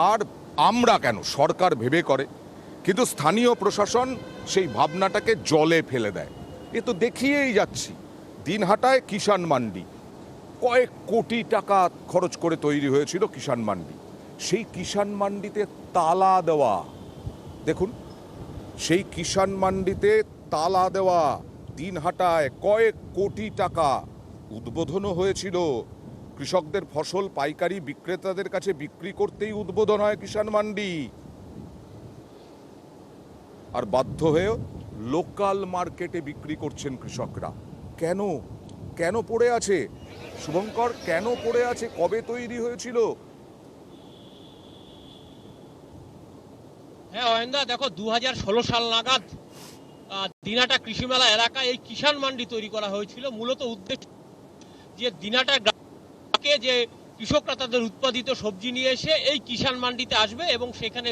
আর আমরা কেন, সরকার ভেবে করে, কিন্তু স্থানীয় প্রশাসন সেই ভাবনাটাকে জলে ফেলে দেয়। এ তো দেখিয়েই যাচ্ছি, দিনহাটায় কিষাণ মান্ডি, কয়েক কোটি টাকা খরচ করে তৈরি হয়েছিল কিষাণ মান্ডি। সেই কিষাণ মান্ডিতে তালা দেওয়া, দেখুন সেই কিষাণ মান্ডিতে তালা দেওয়া, দিনহাটায় কয়েক কোটি টাকা। উদ্বোধনও হয়েছিল, কৃষকদের ফসল পাইকারি বিক্রেতাদের কাছে বিক্রি করতেই উদ্বোধন হয় কিষাণ মান্ডি। আর বাধ্য হয়ে লোকাল মার্কেটে বিক্রি করছেন কৃষকরা। কেন কেন পড়ে আছে শুভঙ্কর, কেন পড়ে আছে? কবে তৈরি হয়েছিল? হ্যাঁ অয়েন্দা, দেখো 2016 সাল নাগাদ দিনহাটা কৃষি মেলা এলাকায় এই কিষাণ মান্ডি তৈরি করা হয়েছিল। মূলত উদ্দেশ্য যে দিনহাটা গ্রামকে যে কৃষকরা তাদের উৎপাদিত সবজি নিয়ে এসে এই কিষাণ মান্ডিতে আসবে এবং সেখানে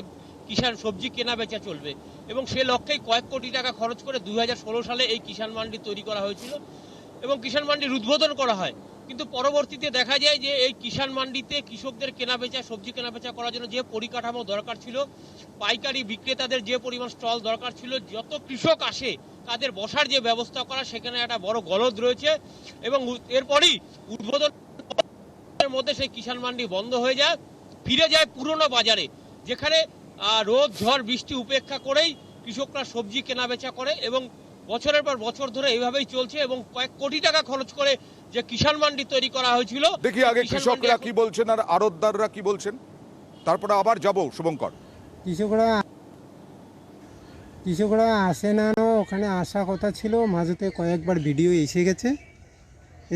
কিষাণ সবজি কেনা বেচা চলবে, এবং সে লক্ষ্যেই কয়েক কোটি টাকা খরচ করে 2016 সালে এই কিষাণ মান্ডি তৈরি করা হয়েছিল এবং কিষাণ মান্ডির উদ্বোধন করা হয়। কিন্তু পরবর্তীতে দেখা যায় যে এই কিষাণ মান্ডিতে কৃষকদের কেনাবেচা, সবজি কেনাবেচা করার জন্য যে পরিকাঠামো দরকার ছিল, পাইকারি বিক্রেতাদের যে পরিমাণ স্টল দরকার ছিল, যত কৃষক আসে তাদের বসার যে ব্যবস্থা করা, সেখানে একটা বড় গলদ রয়েছে। এবং এরপরই উদ্বোধনের মধ্যে সেই কিষাণ মান্ডি বন্ধ হয়ে যায়, ফিরে যায় পুরনো বাজারে, যেখানে রোদ ঝড় বৃষ্টি উপেক্ষা করেই কৃষকরা সবজি কেনাবেচা করে এবং বছরের পর বছর ধরে এইভাবেই চলছে। এবং কয়েক কোটি টাকা খরচ করে যে কিষাণ মান্ডি তৈরি করা হয়েছিল, দেখি আগে কৃষকরা কি বলছেন আর আড়তদাররা কি বলছেন, তারপরে আবার যাব শুভঙ্কর। কৃষকরা আসে না, ওখানে আসা কথা ছিল, মাঝেতে কয়েকবার ভিডিও এসে গেছে,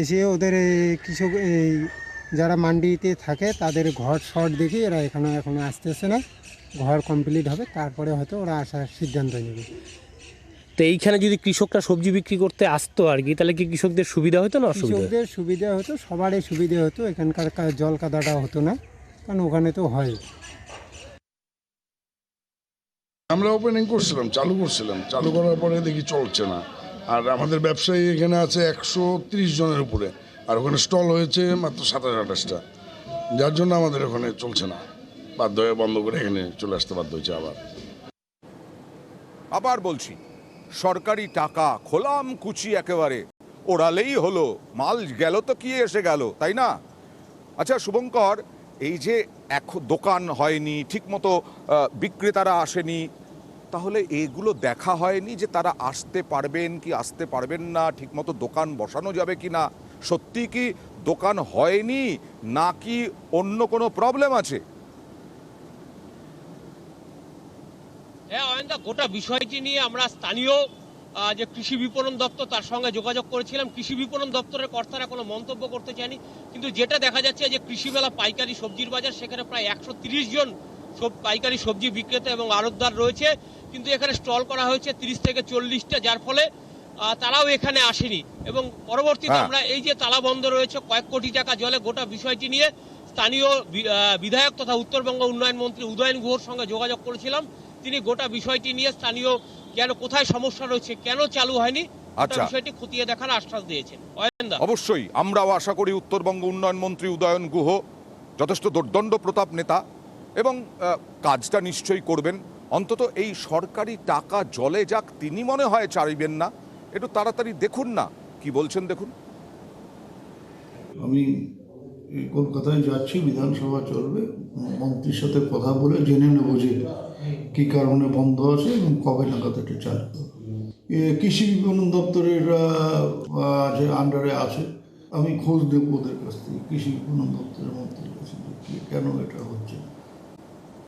এসে ওদের কৃষক যারা মান্ডিতে থাকে তাদের ঘর শর্ট দেখে এরা এখনো আসতেছে না। ঘর কমপ্লিট হবে তারপরে হয়তো ওরা আসার সিদ্ধান্ত নেবে। তো এইখানে যদি কৃষকরা সবজি বিক্রি করতে আসতো আর কি, তাহলে কি কৃষকদের সুবিধা হতো না অসুবিধা? কৃষকদের সুবিধা হতো, সবারই সুবিধা হতো, এখানকার জল কাদাটা হতো না, কারণ ওখানে তো হয়। আমরা ওপেনিং করছিলাম, চালু করার পরে দেখি চলছে না। আর আমাদের ব্যবসায়ী এখানে আছে 130 জনের উপরে, আর ওখানে স্টল হয়েছে মাত্র 27-28টা, যার জন্য আমাদের ওখানে চলছে না, বাধ্য হয়ে বন্ধ করে এখানে চলে আসতে বাধ্য হয়েছে। আবার বলছি, সরকারি টাকা খোলাম কুচি একেবারে ওড়ালেই হলো, মাল গেল তো কি এসে গেল, তাই না? আচ্ছা শুভঙ্কর, এই যে দোকান হয়নি ঠিকমতো, বিক্রেতারা আসেনি, তাহলে এগুলো দেখা হয়নি যে তারা আসতে পারবেন কি আসতে পারবেন না, ঠিকমতো দোকান বসানো যাবে কি না? সত্যি কি দোকান হয়নি নাকি অন্য কোনো প্রবলেম আছে? হ্যাঁ অয়েন্দা, গোটা বিষয়টি নিয়ে আমরা স্থানীয় যে কৃষি বিপণন দপ্তর তার সঙ্গে যোগাযোগ করেছিলাম। কৃষি বিপণন দপ্তরের কর্তারা কোনো মন্তব্য করতে চায়নি, কিন্তু যেটা দেখা যাচ্ছে যে কৃষি মেলা পাইকারি সবজির বাজার, সেখানে প্রায় 130 জন পাইকারি সবজি বিক্রেতা এবং আড়তদার রয়েছে, কিন্তু এখানে স্টল করা হয়েছে 30 থেকে 40টা, যার ফলে তারাও এখানে আসেনি। এবং পরবর্তীতে আমরা এই যে তালা বন্ধ রয়েছে, কয়েক কোটি টাকা জলে, গোটা বিষয়টি নিয়ে স্থানীয় বিধায়ক তথা উত্তরবঙ্গ উন্নয়ন মন্ত্রী উদয়ন গুহর সঙ্গে যোগাযোগ করেছিলাম। তিনি গোটা বিষয়টি নিয়ে স্থানীয় কোথায় সমস্যা রয়েছে, কেন চালু হয়নি, বিষয়টি খতিয়ে দেখার আশ্বাস দিয়েছেন। অবশ্যই আমরাও আশা করি উত্তরবঙ্গ উন্নয়ন মন্ত্রী উদয়ন গুহ যথেষ্ট দুর্দণ্ড প্রতাপ নেতা এবং কাজটা নিশ্চয়ই করবেন। অন্তত এই সরকারি টাকা জলে যাক, তিনি মনে হয় চাইবেন না। একটু তাড়াতাড়ি দেখুন না কি বলছেন, দেখুন। আমি কলকাতায় যাচ্ছি, বিধানসভা চলবে, মন্ত্রীর সাথে কথা বলে জেনে নেব যে কী কারণে বন্ধ আছে এবং কবে নাগাদ এটা চালু হবে। কৃষি বিপণন দপ্তরের যে আন্ডারে আছে, আমি খোঁজ দেবো ওদের কাছ থেকে, কৃষি বিপণন দপ্তরের মন্ত্রীর কাছে, কেন এটা হচ্ছে।